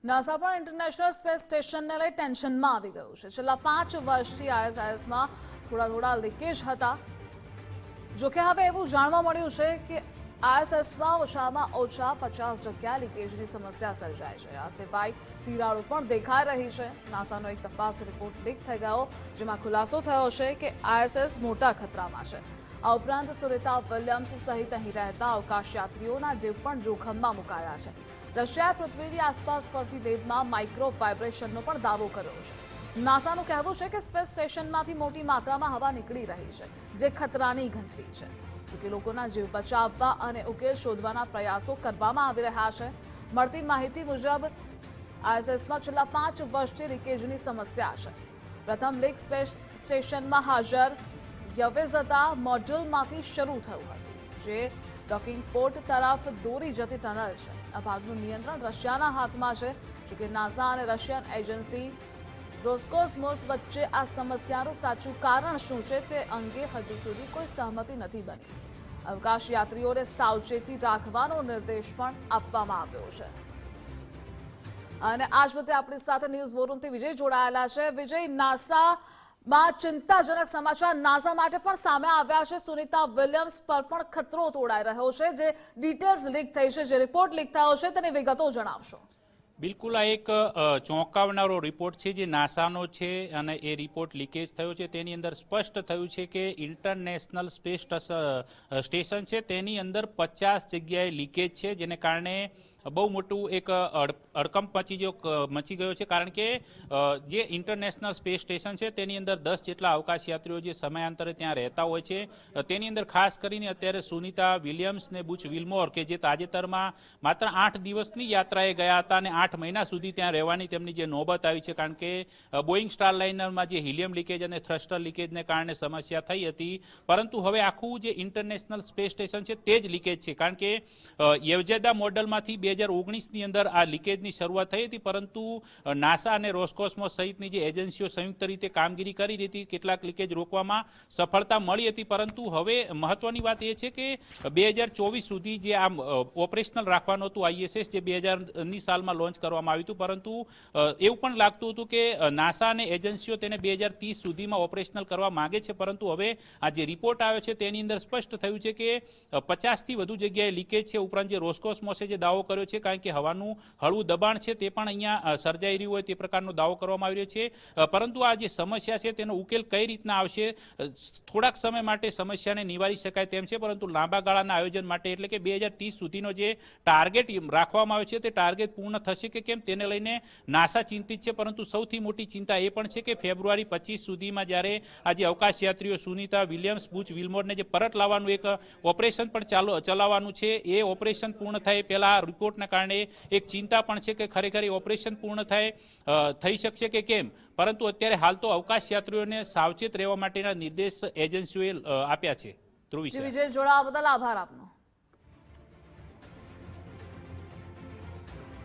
NASA પણ international space સ્ટેશનને લઈ ટેન્શનમાં આવી ગયું છે. છેલ્લા 5 વર્ષથી ISSમાં થોડા લીકેજ હતા. જોકે હવે એવું જાણવા મળ્યું છે કે ISSમાં ઓછામાં ઓછા 50 જગ્યા લીકેજની સમસ્યા સર્જાય છે. આ સિવાય તિરાડો પણ દેખાઈ રહી છે. નાસાનો એક તપાસ રિપોર્ટ લીક થઈ ગયો, જેમાં ખુલાસો થયો છે કે ISS મોટા ખતરામાં છે. આ ઉપરાંત સુનિતા વિલિયમ્સ સહિત અહીં રહેતા અવકાશયાત્રીઓના જીવ પણ જોખમમાં મુકાયા છે. રશિયાએ પૃથ્વીની આસપાસ ફરતી વેવમાં માઇક્રો વાઇબ્રેશનનો પણ દાવો કર્યો છે. નાસાનું કહેવું છે કે સ્પેસ સ્ટેશનમાંથી મોટી માત્રામાં હવા નીકળી રહી છે, જે ખતરાની ઘંટડી છે. જોકે લોકોના જીવ બચાવવા અને ઉકેલ શોધવાના પ્રયાસો કરવામાં આવી રહ્યા છે. મળતી માહિતી મુજબ ISSમાં છેલ્લા 5 વર્ષથી લીકેજની સમસ્યા છે. પ્રથમ લીક સ્પેસ સ્ટેશનમાં હાજર યવેઝતા મોડ્યુલમાંથી શરૂ થયું હતું, જે ડોકિંગ પોર્ટ તરફ દોરી જતી ટનલ છે. આ ભાગનું નિયંત્રણ રશિયાના હાથમાં છે. જોકે નાસા અને રશિયન એજન્સી રોસ્કોસ્મોસ વચ્ચે આ સમસ્યાનું સાચું કારણ શું છે તે અંગે હજુ સુધી કોઈ સહમતિ નથી બની. અવકાશયાત્રીઓને સાવચેતી રાખવાનો નિર્દેશ પણ આપવામાં આવ્યો છે. અને આજ બધે આપણી સાથે ન્યૂઝ વોરરૂમથી વિજય જોડાયેલા છે. વિજય, નાસામાં ચિંતાજનક સમાચાર નાસા માટે પણ સામે આવ્યા છે. સુનિતા વિલિયમ્સ પર પણ ખતરો તોડાઈ રહ્યો છે. જે ડિટેલ્સ લીક થઈ છે, જે રિપોર્ટ લીક થયો છે, તેની વિગતો જણાવશો. બિલકુલ, આ એક ચોંકાવનારો રિપોર્ટ છે જે નાસાનો છે અને એ રિપોર્ટ લીકેજ થયો છે. તેની અંદર સ્પષ્ટ થયું છે કે ઇન્ટરનેશનલ સ્પેસ સ્ટેશન છે તેની અંદર 50 જગ્યાએ લીકેજ છે, જેને કારણે બહુ મોટું એક અડકંપ મચી ગયો છે. કારણ કે જે ઇન્ટરનેશનલ સ્પેસ સ્ટેશન છે તેની અંદર 10 જેટલા અવકાશયાત્રીઓ જે સમયાંતરે ત્યાં રહેતા હોય છે. તેની અંદર ખાસ કરીને અત્યારે સુનિતા વિલિયમ્સ ને બુચ વિલ્મોર, કે જે તાજેતરમાં માત્ર 8 દિવસની યાત્રાએ ગયા હતા અને 8 મહિના સુધી ત્યાં રહેવાની તેમની જે નોબત આવી છે, કારણ કે બોઈંગ સ્ટારલાઇનરમાં જે હિલિયમ લીકેજ અને થ્રસ્ટર લીકેજને કારણે સમસ્યા થઈ હતી. પરંતુ હવે આખું જે ઇન્ટરનેશનલ સ્પેસ સ્ટેશન છે તે જ લીકેજ છે. કારણ કે યેવજેદા મોડલમાંથી 2019ની અંદર આ લીકેજની શરૂઆત થઈ હતી, પરંતુ નાસા અને રોસ્કોસ્મોસ સહિતની જે એજન્સીઓ સંયુક્ત રીતે કામગીરી કરી રહી હતી, કેટલાક લીકેજ રોકવામાં સફળતા મળી હતી. પરંતુ હવે મહત્વની વાત એ છે કે 2024 સુધી જે આમ ઓપરેશનલ રાખવાનું હતું ISS, જે 2000ની સાલમાં લોન્ચ કરવામાં આવ્યું હતું, પરંતુ એવું પણ લાગતું હતું કે નાસા અને એજન્સીઓ તેને 2030 સુધીમાં ઓપરેશનલ કરવા માંગે છે. પરંતુ હવે આ જે રિપોર્ટ આવ્યો છે તેની અંદર સ્પષ્ટ થયું છે કે 50થી વધુ જગ્યાએ લીકેજ છે. ઉપરાંત જે રોસ્કોસ્મોસે જે દાવો કર્યો છે, કારણ કે હવાનું હળવું દબાણ છે તે પણ અહીંયા સર્જાઈ રહ્યું હોય તે પ્રકારનો દાવો કરવામાં આવી રહ્યો છે. પરંતુ આ જે સમસ્યા છે તેનો ઉકેલ કઈ રીતના આવશે, થોડાક સમય માટે સમસ્યાને નિવારી શકાય તેમ છે, પરંતુ લાંબા ગાળાના આયોજન માટે, એટલે કે 2030 સુધીનો જે ટાર્ગેટ રાખવામાં આવ્યો છે તે ટાર્ગેટ પૂર્ણ થશે કે કેમ તેને લઈને નાસા ચિંતિત છે. પરંતુ સૌથી મોટી ચિંતા એ પણ છે કે ફેબ્રુઆરી 25 સુધીમાં જ્યારે આજે અવકાશયાત્રીઓ સુનિતા વિલિયમ્સ, બુચ વિલ્મોરને જે પરત લાવવાનું એક ઓપરેશન પણ ચલાવવાનું છે, એ ઓપરેશન પૂર્ણ થાય પહેલા રિપોર્ટના કારણે એક ચિંતા પણ છે કે ખરેખર ઓપરેશન પૂર્ણ થઈ શકશે કે કેમ. પરંતુ અત્યારે હાલ તો અવકાશયાત્રીઓને સાવચેત રહેવા માટેના નિર્દેશ એજન્સીઓએ આપ્યા છે. વિજય, જોડાવા બદલ આભાર આપનો.